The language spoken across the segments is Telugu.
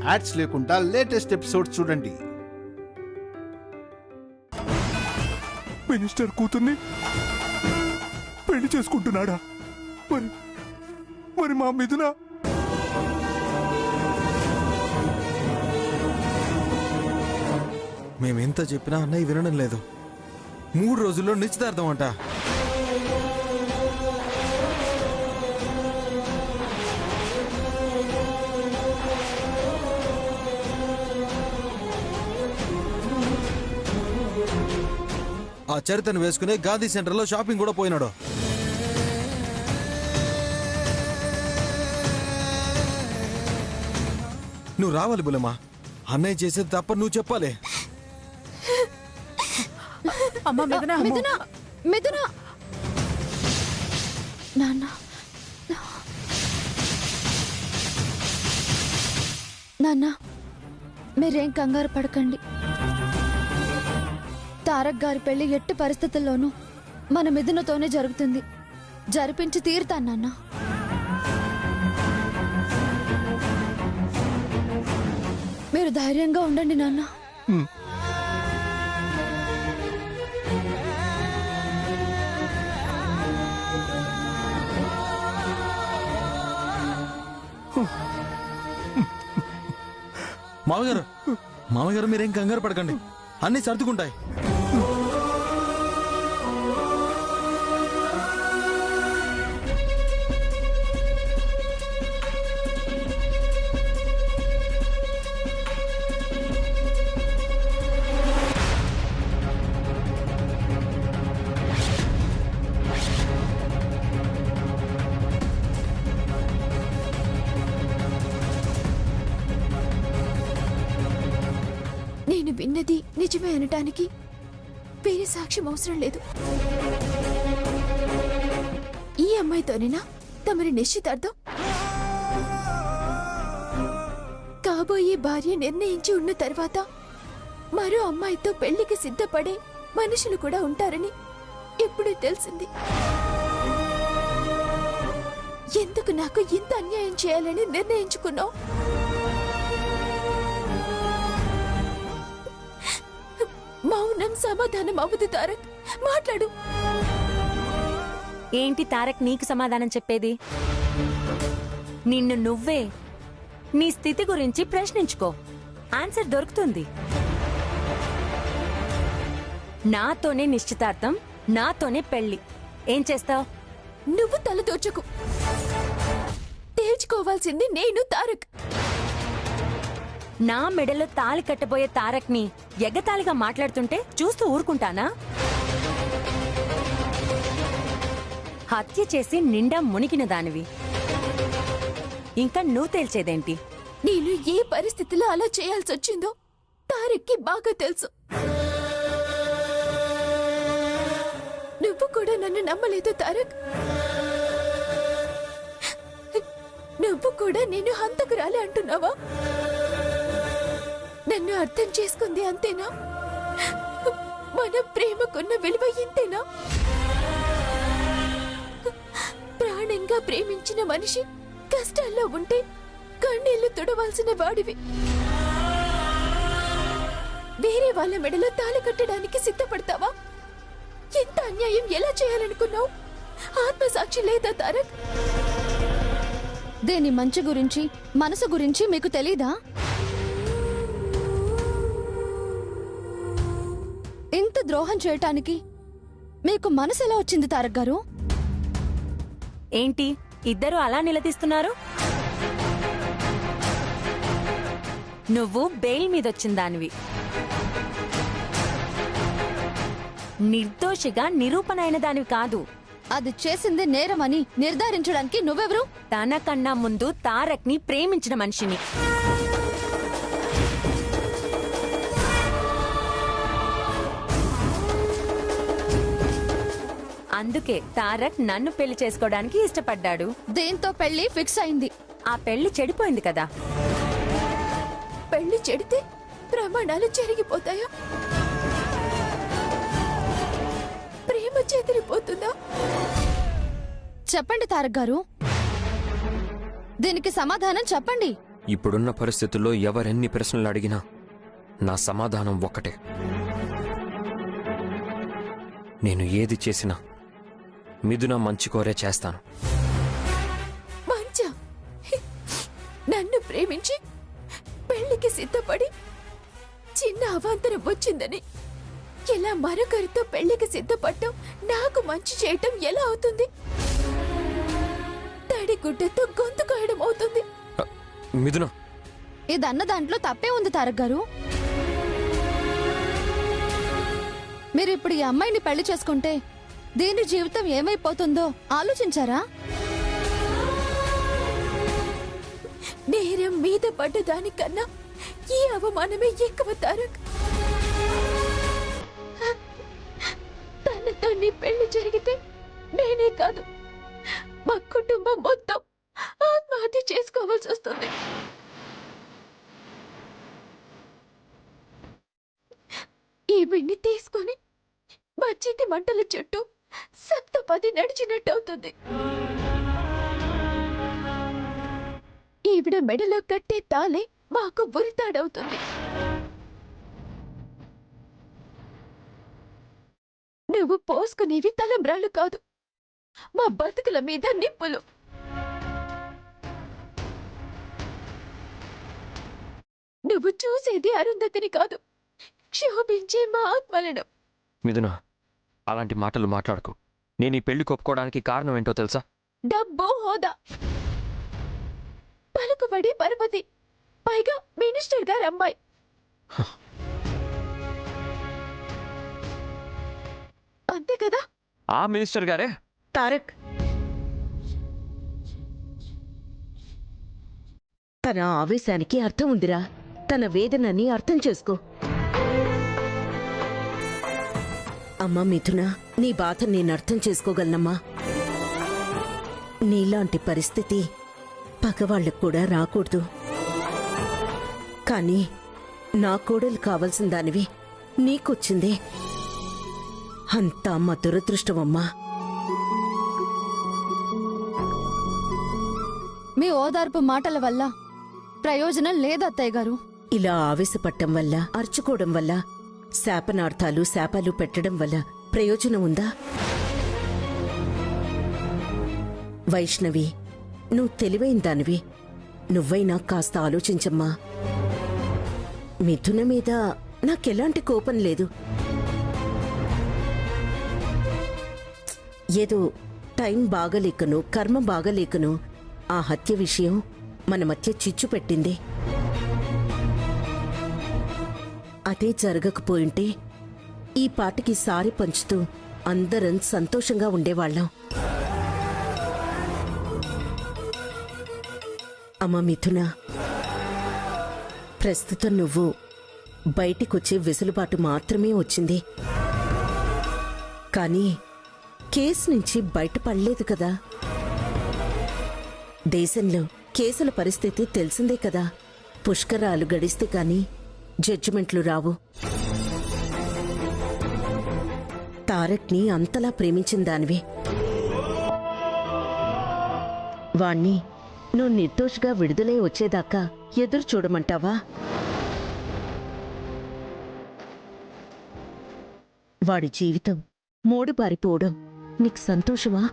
యాడ్స్ లేకుండా లేటెస్ట్ ఎపిసోడ్స్ చూడండి. మినిస్టర్ కూతుర్ని పెళ్లి చేసుకుంటున్నాడా? మరి మా మిథున మేమెంత చెప్పినా అన్నయ్య వినడం లేదు. 3 రోజుల్లో నిశ్చితార్థం అంట. ఆ చరిత్రను వేసుకుని గాంధీ సెంటర్లో షాపింగ్ కూడా పోయినాడు. నువ్వు రావాలి బులమ్మా. అన్నయ్య చేసేది తప్ప నువ్వు చెప్పాలి. నాన్న మీరేం కంగారు పడకండి. తారక్ గారి పెళ్లి ఎట్టి పరిస్థితుల్లోనూ మన మిథునతోనే జరుగుతుంది. జరిపించి తీరుతాను నాన్న. మీరు ధైర్యంగా ఉండండి నాన్న. మామగారు మీరేం కంగారు పడకండి, అన్నీ సర్దుకుంటాయి. నేను విన్నది నిజమే అనటానికి వేరే సాక్ష్యం అవసరం లేదు. ఈ అమ్మాయితోనేనా తమరి నిశ్చితార్థం? కాబోయే భార్య నిర్ణయించి ఉన్న తర్వాత మరో అమ్మాయితో పెళ్లికి సిద్ధపడే మనుషులు కూడా ఉంటారని ఎప్పుడూ తెలిసింది. ఎందుకు నాకు ఇంత అన్యాయం చేయాలని నిర్ణయించుకున్నావు? మౌనం సమాధానం అవ్వదు తారక్, మాట్లాడు. ఏంటి తారక్ నీకు సమాధానం చెప్పేది? నిన్ను నువ్వే నీ స్థితి గురించి ప్రశ్నించుకో, ఆన్సర్ దొరుకుతుంది. నాతోనే నిశ్చితార్థం, నాతోనే పెళ్లి. ఏం చేస్తావు? నువ్వు తల దోచకు. తేల్చుకోవాల్సింది నేను తారక్. నా మెడలో తాళి కట్టబోయే తారక్ ని ఎగతాళిగా మాట్లాడుతుంటే చూస్తూ ఊరుకుంటానా? హత్య చేసి నిండా మునిగిన దానివి, ఇంకా నువ్వు తేల్చేదేంటి? నేను ఏ పరిస్థితిలో అలా చేయాల్సి వచ్చిందో తారక్కి బాగా తెలుసు. నువ్వు కూడా నన్ను నమ్మలేదు తారక్. నువ్వు కూడా నేను హంతకురాలి అంటున్నావా? నన్ను అర్థం చేసుకుంది అంతేనా? మన ప్రేమకున్న విలువ ఇంతేనా? ప్రాణంగా ప్రేమించిన మనిషి కష్టాల్లో ఉంటే కన్నీళ్లు తుడవాల్సిన వాడివి. వేరే వాళ్ళ మెడలో తాళి కట్టడానికి సిద్ధపడతావా? ఇంత అన్యాయం ఎలా చేయాలనుకున్నావు? ఆత్మసాక్షి లేదా తారక్? దేని మంచి గురించి మనసు గురించి మీకు తెలీదా? ఇంత ద్రోహం చేయటానికి మీకు మనసు ఎలా వచ్చింది తారక్ గారు? ఏంటి ఇద్దరు అలా నిలదీస్తున్నారు? నువ్వు బెయిల్ మీదొచ్చిన దానివి. నిర్దోషిగా నిరూపణ అయిన దానివి కాదు. అది చేసింది నేరమని నిర్ధారించడానికి నువ్వెవరు? తనకన్నా ముందు తారక్ ని ప్రేమించిన మనిషిని. అందుకే తారక్ నన్ను పెళ్లి చేసుకోవడానికి ఇష్టపడ్డాడు. దేంతో పెళ్లి ఫిక్స్ అయింది. ఆ పెళ్లి చెడిపోయింది కదా. పెళ్లి చెడితే ప్రమాణాలు జరిగిపోతాయా? ప్రేమ చెదిరిపోతుందా? చెప్పండి తారక్ గారు, దీనికి సమాధానం చెప్పండి. ఇప్పుడున్న పరిస్థితుల్లో ఎవరెన్ని ప్రశ్నలు అడిగినా నా సమాధానం ఒక్కటే. నేను ఏది చేసినా మిథున మంచి కోరే చేస్తాను. మంచా? నన్ను ప్రేమించి పెళ్లికి సిద్ధపడి చిన్న అవాంతరం వచ్చిందని ఇలా మరొకరితో పెళ్లికి సిద్ధపడటం నాకు మంచి చేయటం ఎలా అవుతుంది? తడిగుడ్డతో గొంతు కోయడం అవుతుంది. మిథున, ఇదన్న దాంట్లో తప్పే ఉంది తారక్ గారు. మీరు ఇప్పుడు ఈ అమ్మాయిని పెళ్లి చేసుకుంటే దీని జీవితం ఏమైపోతుందో ఆలోచించారా? నేరం మీద పడ్డదానికన్నా ఈ అవమానమే ఎక్కువ తారక్. తనతో నీ పెళ్లి జరిగితే నేనే కాదు, మా కుటుంబం మొత్తం ఆత్మహత్య చేసుకోవాల్సి వస్తుంది. ఈవిడ్ని తీసుకొని మచ్చితి మంటల చుట్టూ సప్తపది నడిచినట్టు అవుతుంది. ఈవిడ మెడలో కట్టే తాళే మాకు బురితాడవుతుంది. నువ్వు పోసుకునేవి తలంబ్రాలు కాదు, మా బతుకుల మీద నిప్పులు. నువ్వు చూసేది అరుంధతిని కాదు, క్షోభించే మా ఆత్మలను. మిథున, అలాంటి మాటలు మాట్లాడకు. నేను ఈ పెళ్లి ఒప్పుకోవడానికి కారణం ఏంటో తెలుసా? డబ్బు, హోదా, పలుకుబడి, పరపతి, పైగా మినిస్టర్ గారి అమ్మాయి. అంతే కదా? ఆ మినిస్టర్ గారే. తారక్, తన ఆవేశానికి అర్థం ఉందిరా. తన వేదనని అర్థం చేసుకో. అమ్మా మిథున, నీ బాధ నేను అర్థం చేసుకోగలనమ్మా. నీలాంటి పరిస్థితి పగవాళ్లకు కూడా రాకూడదు. కానీ నా కోడలు కావలసిన దానివి నీకొచ్చిందే. అంతా మా దురదృష్టమమ్మా. మీ ఓదార్పు మాటల వల్ల ప్రయోజనం లేదు అత్తయ్య గారు. ఇలా ఆవేశపడటం వల్ల, అరుచుకోవడం వల్ల, శాపనార్థాలు శాపాలు పెట్టడం వల్ల ప్రయోజనం ఉందా? వైష్ణవి, నువ్వు తెలివైన దానివి. నువ్వైనా కాస్త ఆలోచించమ్మా. మిథున మీద నాకెలాంటి కోపం లేదు. ఏదో టైం బాగలేకను, కర్మ బాగలేకను ఆ హత్య విషయం మన మధ్య చిచ్చు పెట్టింది. అదే జరగకపోయింటే ఈ పాటికి సారి పంచుతూ అందరం సంతోషంగా ఉండేవాళ్ళం. అమ్మ మిథున, ప్రస్తుతం నువ్వు బయటికొచ్చే వెసులుబాటు మాత్రమే వచ్చింది. కానీ కేసు నుంచి బయటపడలేదు కదా. దేశంలో కేసుల పరిస్థితి తెలిసిందే కదా. పుష్కరాలు గడిస్తే కాని జడ్జిమెంట్లు రావు. తారక్ని అంతలా ప్రేమించిన దానివి. వాణ్ణి నువ్వు నిర్దోషిగా విడుదలై వచ్చేదాకా ఎదురు చూడమంటావా? వాడి జీవితం మూడుబారిపోవడం నీకు సంతోషమా?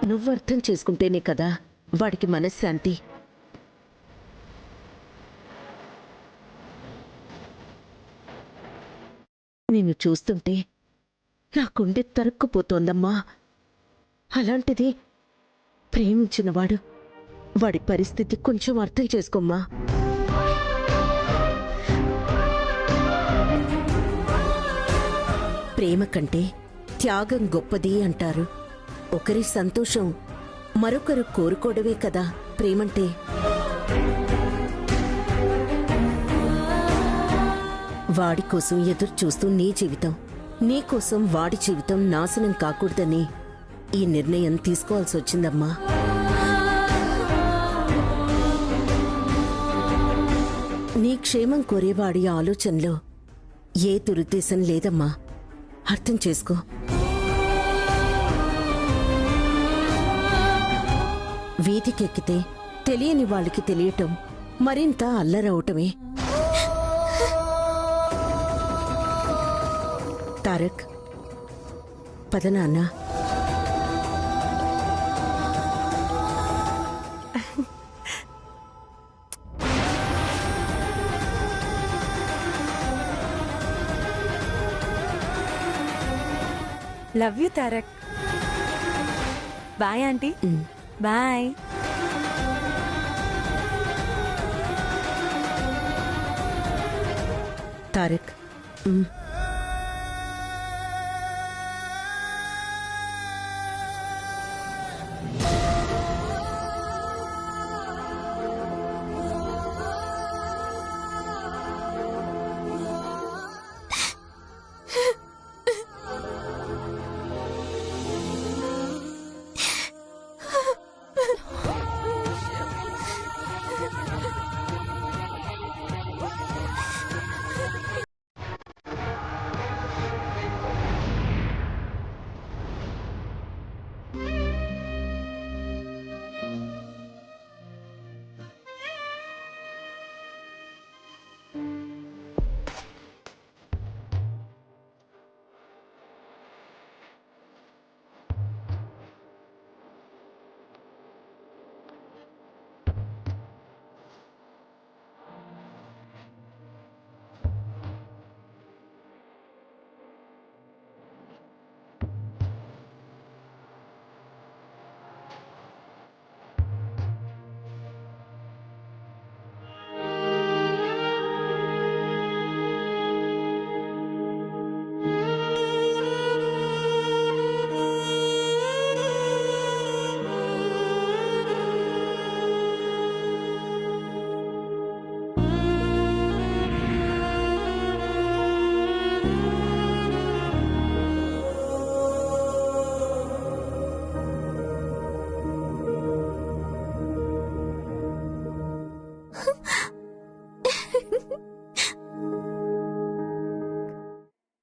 నువ్వు అర్థం చేసుకుంటేనే కదా వాడికి మనశ్శాంతి. నిన్ను చూస్తుంటే నా గుండె తరుక్కుపోతోందమ్మా. అలాంటిది ప్రేమించినవాడు, వాడి పరిస్థితి కొంచెం అర్థం చేసుకోమ్మా. ప్రేమ కంటే త్యాగం గొప్పది అంటారు. ఒకరి సంతోషం మరొకరు కోరుకోవడమే కదా ప్రేమంటే. వాడి కోసం ఎదురు చూస్తూ నీ జీవితం, నీ కోసం వాడి జీవితం నాశనం కాకూడదని ఈ నిర్ణయం తీసుకోవాల్సి వచ్చిందమ్మా. నీ క్షేమం కోరేవాడి ఆలోచనలో ఏ దురుద్దేశం లేదమ్మా. అర్థం చేసుకో. వీధికెక్కితే తెలియని వాళ్ళకి తెలియటం మరింత అల్లరవటమే. తారక్, పద నాన్న. Love you Tarak. Bye aunty. Bye. Tarak,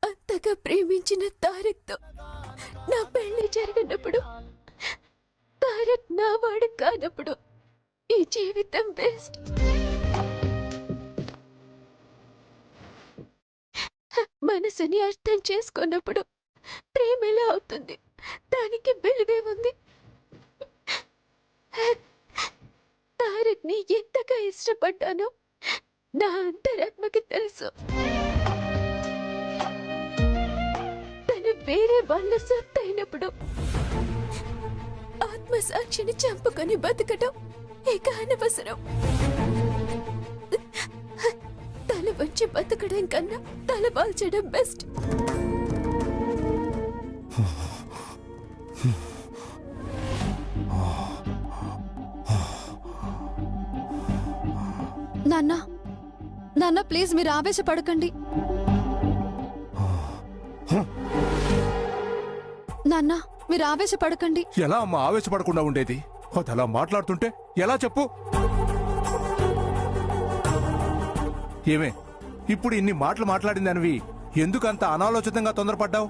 అంతగా ప్రేమించిన తారక్తో నా పెళ్లి జరిగినప్పుడు, తారక్ నా వాడు కానప్పుడు ఈ జీవితం బెస్ట్. మనసుని అర్థం చేసుకున్నప్పుడు ప్రేమ ఎలా అవుతుంది? దానికి విలువే ఉంది. తారక్ ని ఎంతగా ఇష్టపడ్డానో నా అంతరాత్మకి తెలుసు. తను వేరే వాళ్ళ సొత్తు అయినప్పుడు ఆత్మసాక్షిని చంపుకొని బతకడం ఇక అనవసరం. తల వంచి బతకడం కన్నా తల వాల్చడం బెస్ట్. నాన్న, నాన్న ప్లీజ్ మీరు ఆవేశపడకండి. నాన్న మీరు ఆవేశపడకండి. ఎలా అమ్మ ఆవేశపడకుండా ఉండేది? అది అలా మాట్లాడుతుంటే ఎలా చెప్పు? ఏమే, ఇప్పుడు ఇన్ని మాటలు మాట్లాడిందనివి ఎందుకంత అనాలోచితంగా తొందరపడ్డావు?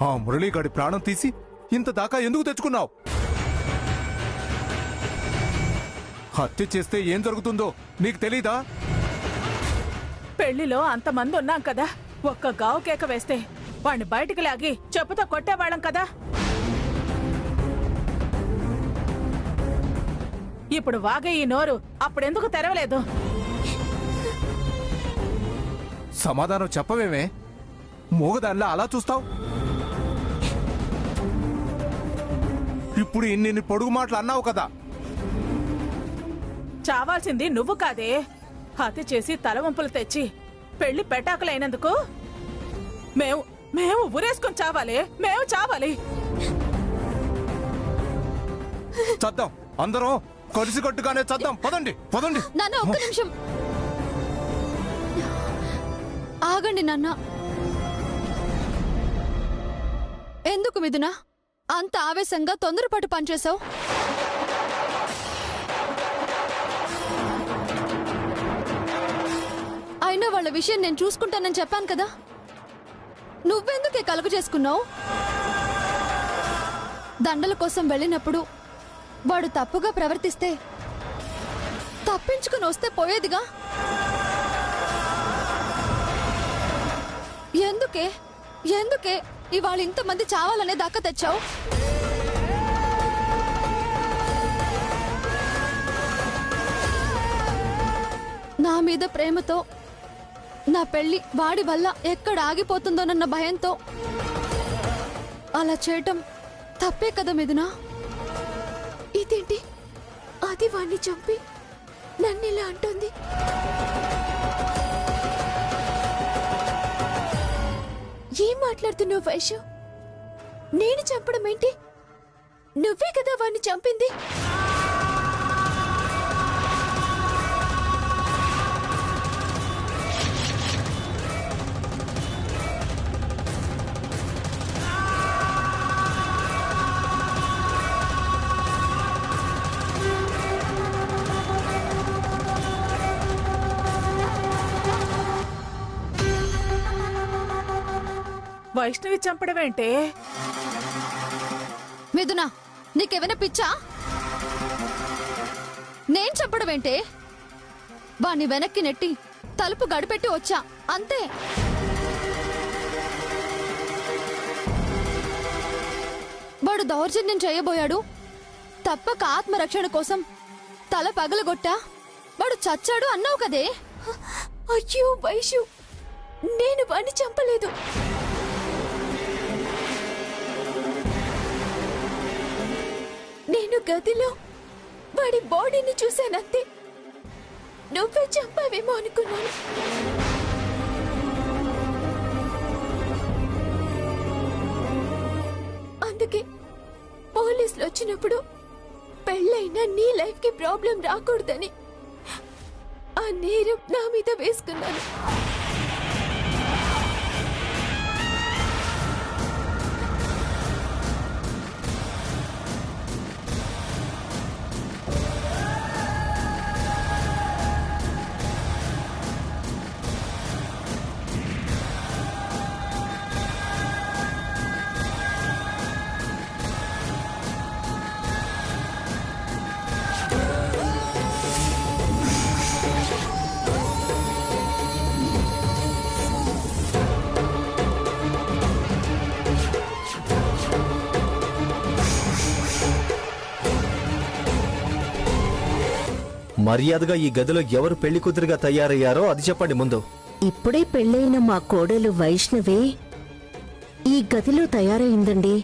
ఆ మురళీగాడి ప్రాణం తీసి ఇంత దాకా ఎందుకు తెచ్చుకున్నావు? హత్య చేస్తే ఏం జరుగుతుందో నీకు తెలీదా? పెళ్లిలో అంతమంది ఉన్నాం కదా, ఒక్క గావు కేక వేస్తే వాణ్ణి బయటికి లాగి చెప్పుతో కొట్టేవాళ్ళం కదా. ఇప్పుడు వాగే ఈ నోరు అప్పుడెందుకు తెరవలేదు? సమాధానం చెప్పవేమే? మూగదానిలా అలా చూస్తావు? ఇప్పుడు ఇన్ని పొడుగు మాటలు అన్నావు కదా. చావాల్సింది నువ్వు కాదే, హత్య చేసి తలవంపులు తెచ్చి పెళ్లి పెటాకులైనందుకు మేము మేము ఊరేసుకొని చావాలి, మేము చావాలి. చద్దాం, అందరం కలిసికట్టుగానే చద్దాం. పదండి పదండి. నాన్న ఒక్క నిమిషం ఆగండి. నాన్న ఎందుకు మిథున అంత ఆవేశంగా తొందరపాటు పనిచేశావు? అయినా వాళ్ళ విషయం నేను చూసుకుంటానని చెప్పాను కదా, నువ్వెందుకే కలుగు చేసుకున్నావు? దండల కోసం వెళ్ళినప్పుడు వాడు తప్పుగా ప్రవర్తిస్తే తప్పించుకుని వస్తే పోయేదిగా. ఎందుకే ఎందుకే ఇవాళ ఇంతమంది చావాలనే దాకా తెచ్చావు? నా మీద ప్రేమతో నా పెళ్లి వాడి వల్ల ఎక్కడ ఆగిపోతుందోనన్న భయంతో అలా చేయటం తప్పే కదా మిథునా? ఇదేంటి అది వాణ్ణి చంపి నన్నిలా అంటోంది? ఏం మాట్లాడుతున్నావు వైషు? నేను చంపడం ఏంటి? నువ్వే కదా వాణ్ణి చంపింది. వైష్ణవి చంపడమేంటే? మిథునా, నీకేమైనా పిచ్చా? నేను చంపడమేంటే? వాణ్ణి వెనక్కి నెట్టి తలుపు గడిపెట్టి వచ్చా అంతే. వాడు దౌర్జన్యం చేయబోయాడు. తప్పక ఆత్మరక్షణ కోసం తల పగలగొట్టా. వాడు చచ్చాడు అన్నావు కదే. అయ్యో వైషు, నేను వాణ్ణి చంపలేదు. నేను గదిలో వాడి బాడీని చూశానంతే. నువ్వే చంపావేమో అనుకున్నాను. అందుకే పోలీసులు వచ్చినప్పుడు పెళ్ళైనా నీ లైఫ్ కి ప్రాబ్లం రాకూడదని ఆ నేరం నా మీద వేసుకున్నాను. మర్యాదగా ఈ గదిలో ఎవరు పెళ్లి కూతురుగా తయారయ్యారో అది చెప్పండి ముందు. ఇప్పుడే పెళ్ళైన మా కోడలు వైష్ణవి ఈ గదిలో తయారైందండి.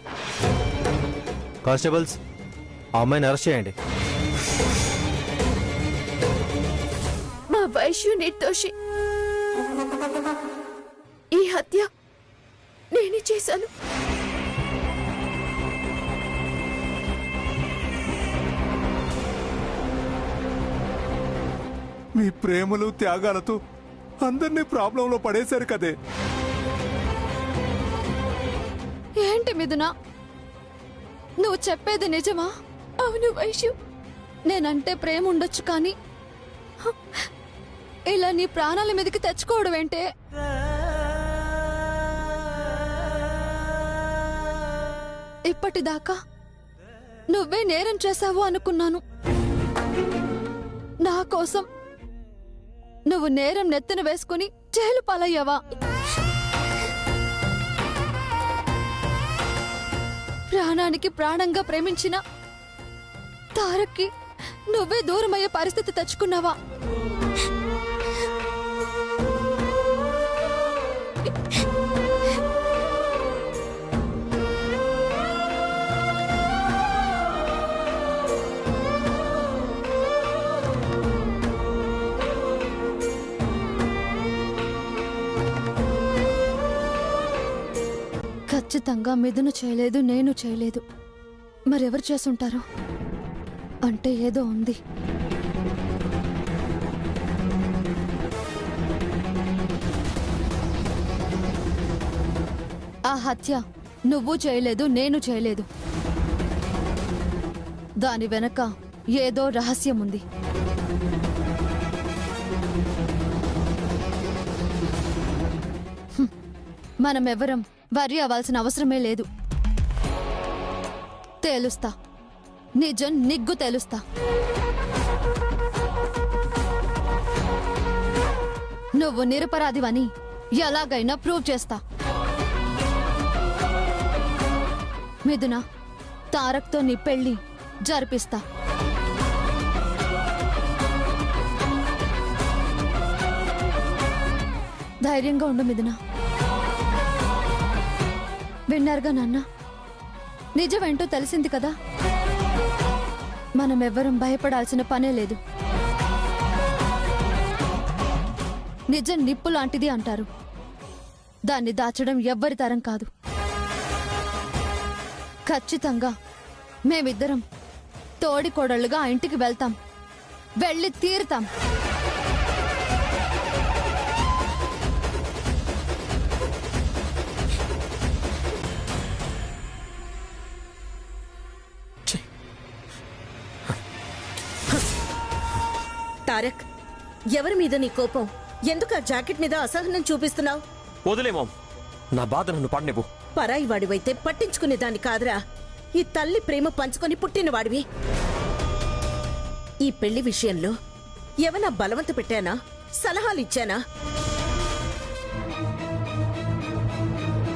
కానిస్టేబుల్స్, ఆ అమ్మాయిని అరెస్ట్ చేయండి. మా వైశ్యు నిర్దోషి. ఈ హత్య నేనే చేశాను. మీ ప్రేమలు త్యాగాలతో అందరినీ ప్రాబ్లంలో పడేశారు కదే. ఏంటి మిథునా, నువ్వు చెప్పేది నిజమా? అవును వైశ్యు, నేనంటే ప్రేమ ఉండొచ్చు కానీ ఇలా నీ ప్రాణాల మీదకి తెచ్చుకోవడం ఏంటే? ఇప్పటిదాకా నువ్వే నేరం చేశావు అనుకున్నాను. నా కోసం నువ్వు నేరం నెత్తిన వేసుకుని జైలు పాలయ్యావా? ప్రాణానికి ప్రాణంగా ప్రేమించిన తారక్కి నువ్వే దూరమయ్యే పరిస్థితి తెచ్చుకున్నావా? ఖచ్చితంగా మిథును చేయలేదు, నేను చేయలేదు. మరెవరు చేసుంటారు? అంటే ఏదో ఉంది. ఆ హత్య నువ్వు చేయలేదు, నేను చేయలేదు. దాని వెనక ఏదో రహస్యం ఉంది. మనమెవరం వర్రీ అవ్వాల్సిన అవసరమే లేదు. తేలుస్తా, నిజం నిగ్గు తేలుస్తా. నువ్వు నిరపరాధివని ఎలాగైనా ప్రూవ్ చేస్తా. మిథున, తారక్తో నీ పెళ్లి జరిపిస్తా. ధైర్యంగా ఉండు మిథున. విన్నారుగా నాన్న, నిజమేంటో తెలిసింది కదా. మనమెవ్వరం భయపడాల్సిన పనే లేదు. నిజం నిప్పు లాంటిది అంటారు. దాన్ని దాచడం ఎవ్వరి తరం కాదు. ఖచ్చితంగా మేమిద్దరం తోడికోడళ్ళుగా ఆ ఇంటికి వెళ్తాం, వెళ్ళి తీరుతాం. తారక్, ఎవరి మీద నీ కోపం? ఎందుకు ఆ జాకెట్ మీద అసహనం చూపిస్తున్నావు? వదిలేమో, నా బాధ నన్ను పడనివ్వు. పరాయి వాడివైతే పట్టించుకునేదాన్ని కాదురా. ఈ తల్లి ప్రేమ పంచుకొని పుట్టిన వాడివి. ఈ పెళ్లి విషయంలో ఏమన్నా బలవంత పెట్టానా? సలహాలు ఇచ్చానా?